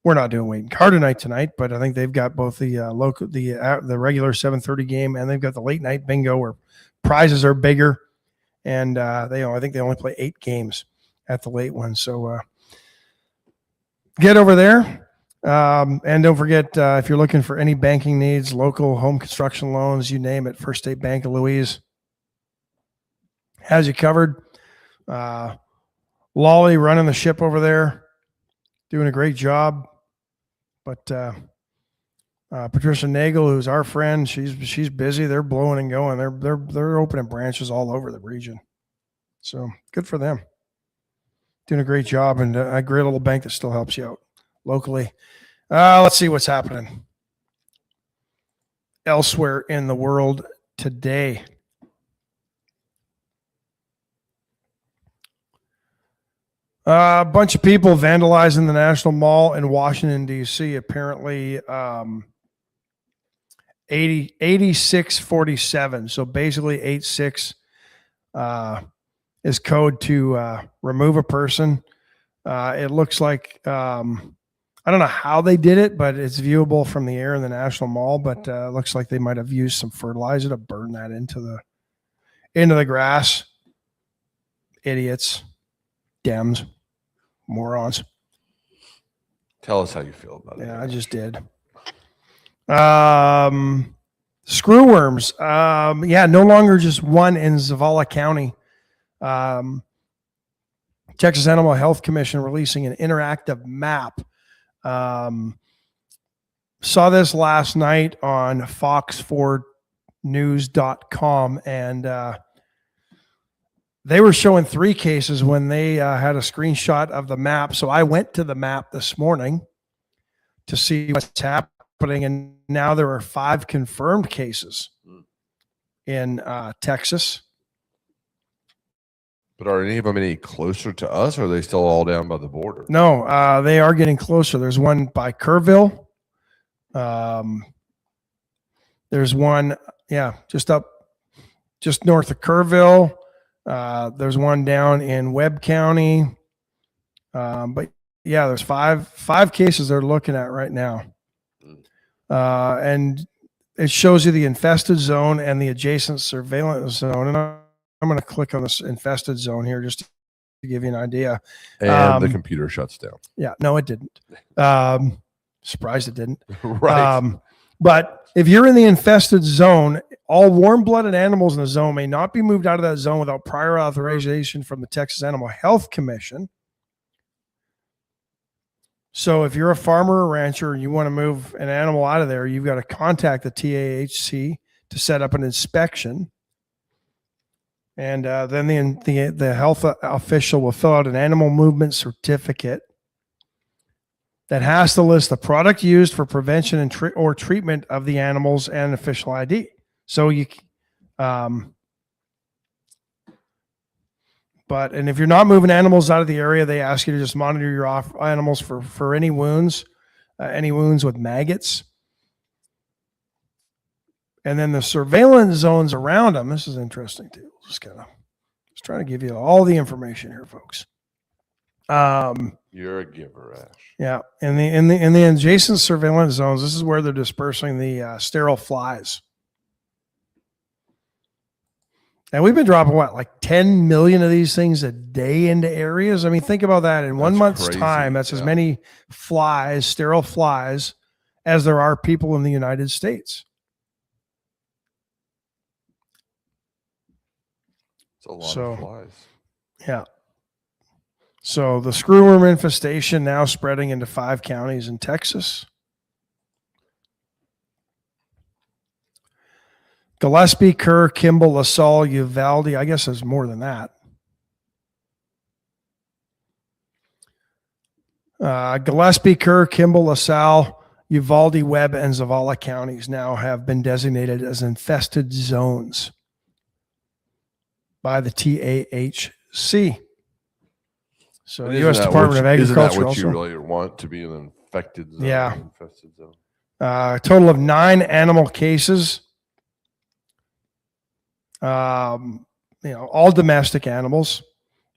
We're not doing Waiting Car tonight, but I think they've got both the the regular 7:30 game, and they've got the late night bingo where prizes are bigger, and I think they only play 8 games at the late one. So get over there, and don't forget if you're looking for any banking needs, local home construction loans, you name it, First State Bank of Louise has you covered. Lolly running the ship over there, doing a great job. But Patricia Nagel, who's our friend, she's busy. They're blowing and going. They're opening branches all over the region. So good for them. Doing a great job, and a great little bank that still helps you out locally. Let's see what's happening elsewhere in the world today. A bunch of people vandalizing the National Mall in Washington, D.C. Apparently 8647. So basically 86 is code to remove a person. It looks like, I don't know how they did it, but it's viewable from the air in the National Mall. But it looks like they might have used some fertilizer to burn that into the grass. Idiots. Dems, morons.
Tell us how you feel about it.
Yeah, I just did. Screwworms. No longer just one in Zavala County. Texas Animal Health Commission releasing an interactive map. Saw this last night on fox4news.com, and they were showing 3 cases when they had a screenshot of the map. So I went to the map this morning to see what's happening. And now there are 5 confirmed cases in Texas.
But are any of them any closer to us, or are they still all down by the border?
No, they are getting closer. There's one by Kerrville. There's one, just north of Kerrville. There's one down in Webb County. But there's five cases they're looking at right now. And it shows you the infested zone and the adjacent surveillance zone. And going to click on this infested zone here just to give you an idea.
And the computer shuts down.
Yeah, no, it didn't. Surprised it didn't.
Right.
But if you're in the infested zone, all warm-blooded animals in the zone may not be moved out of that zone without prior authorization from the Texas Animal Health Commission. So if you're a farmer or rancher and you want to move an animal out of there, you've got to contact the TAHC to set up an inspection. And then the health official will fill out an animal movement certificate that has to list the product used for prevention and or treatment of the animals and official ID. So you, and if you're not moving animals out of the area, they ask you to just monitor your animals for any wounds with maggots. And then the surveillance zones around them. This is interesting too. Just trying to give you all the information here, folks.
You're a giver, Ash.
Yeah, in the adjacent surveillance zones, this is where they're dispersing the sterile flies. And we've been dropping like 10 million of these things a day into areas. I mean, think about that. In 1 month's time, that's as many flies, sterile flies, as there are people in the United States.
It's a lot of flies.
Yeah. So the screwworm infestation now spreading into 5 counties in Texas. Gillespie, Kerr, Kimball, LaSalle, Uvalde. I guess there's more than that. Gillespie, Kerr, Kimball, LaSalle, Uvalde, Webb, and Zavala counties now have been designated as infested zones by the TAHC. So the U.S. Department of Agriculture.
Isn't that what
also,
you really want, to be an infected zone?
Yeah.
Infested zone.
A total of 9 animal cases. All domestic animals.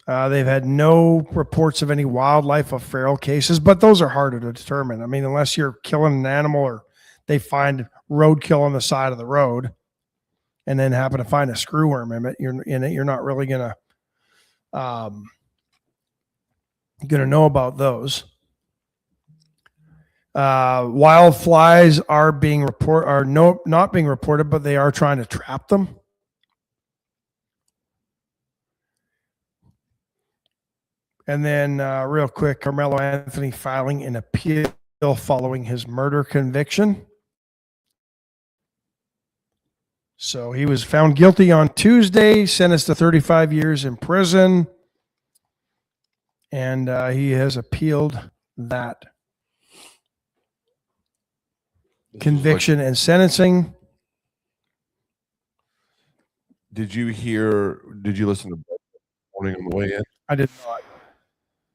They've had no reports of any wildlife or feral cases, but those are harder to determine. I mean, unless you're killing an animal or they find roadkill on the side of the road and then happen to find a screwworm in it, you're not really going to know about those. Wild flies are not being reported, but they are trying to trap them. And then real quick, Carmelo Anthony filing an appeal following his murder conviction. So he was found guilty on Tuesday, sentenced to 35 years in prison. And he has appealed that conviction and sentencing.
Did you listen to Morning on the way in?
I did not.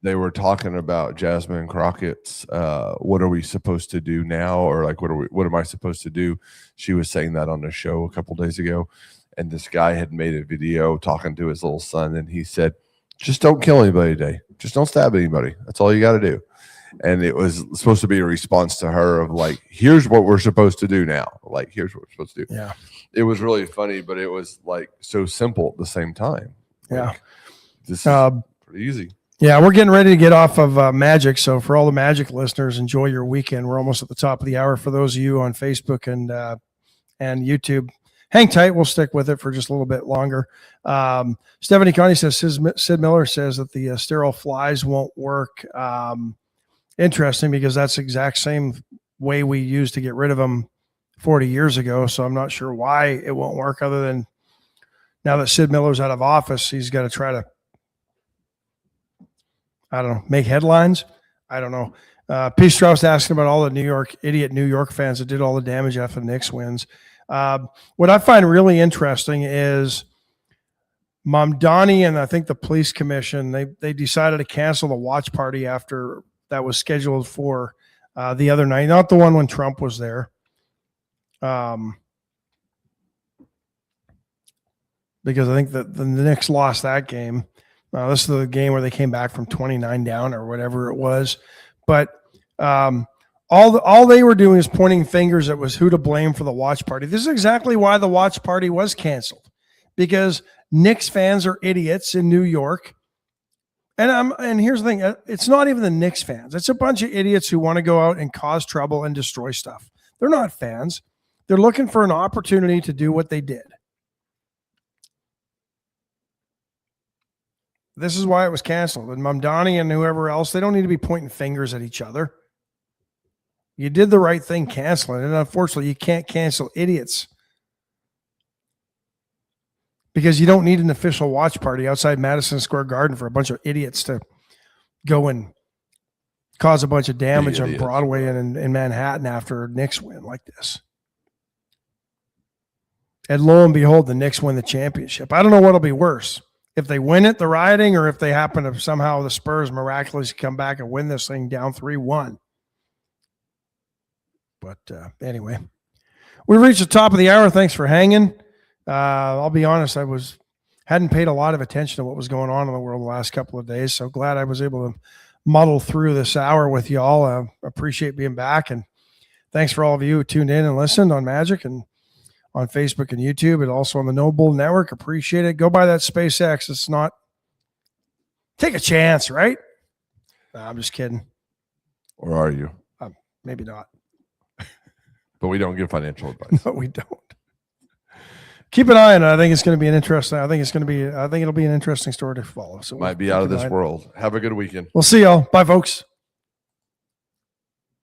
They were talking about Jasmine Crockett's what are we supposed to do now, or like what am I supposed to do? She was saying that on the show a couple days ago, and this guy had made a video talking to his little son, and he said, just don't kill anybody today. Just don't stab anybody. That's all you got to do. And it was supposed to be a response to her of like, here's what we're supposed to do now. Like, here's what we're supposed to do.
Yeah.
It was really funny, but it was like so simple at the same time.
Yeah.
This is pretty easy.
Yeah, we're getting ready to get off of Magic. So for all the Magic listeners, enjoy your weekend. We're almost at the top of the hour. For those of you on Facebook and YouTube, hang tight. We'll stick with it for just a little bit longer. Stephanie Connie says, Sid Miller says that the sterile flies won't work. Interesting, because that's the exact same way we used to get rid of them 40 years ago. So I'm not sure why it won't work, other than now that Sid Miller's out of office, he's got to try to, I don't know, make headlines. I don't know. P. Strauss asking about all the idiot New York fans that did all the damage after the Knicks wins. What I find really interesting is Mamdani and I think the police commission, they decided to cancel the watch party after that was scheduled for the other night, not the one when Trump was there. Because I think that the Knicks lost that game. This is the game where they came back from 29 down or whatever it was. But all they were doing is pointing fingers at was who to blame for the watch party. This is exactly why the watch party was canceled, because Knicks fans are idiots in New York. And here's the thing. It's not even the Knicks fans. It's a bunch of idiots who want to go out and cause trouble and destroy stuff. They're not fans. They're looking for an opportunity to do what they did. This is why it was canceled. And Mamdani and whoever else, they don't need to be pointing fingers at each other. You did the right thing canceling it. And unfortunately, you can't cancel idiots because you don't need an official watch party outside Madison Square Garden for a bunch of idiots to go and cause a bunch of damage on Broadway and in Manhattan after a Knicks win like this. And lo and behold, the Knicks win the championship. I don't know what'll be worse. If they win it, the rioting, or if they happen to somehow the Spurs miraculously come back and win this thing down 3-1. But anyway, we reached the top of the hour. Thanks for hanging. I'll be honest, I hadn't paid a lot of attention to what was going on in the world the last couple of days. So glad I was able to muddle through this hour with y'all. Appreciate being back. And thanks for all of you who tuned in and listened on Magic and on Facebook and YouTube, and also on the No Bull Network. Appreciate it. Go buy that SpaceX. It's not, take a chance, right? Nah, I'm just kidding.
Or are you?
Maybe not.
But we don't give financial advice.
No, we don't. Keep an eye on it. I think it's going to be an interesting. I think it'll be an interesting story to follow. So
might be out of this world. Have a good weekend.
We'll see y'all. Bye, folks.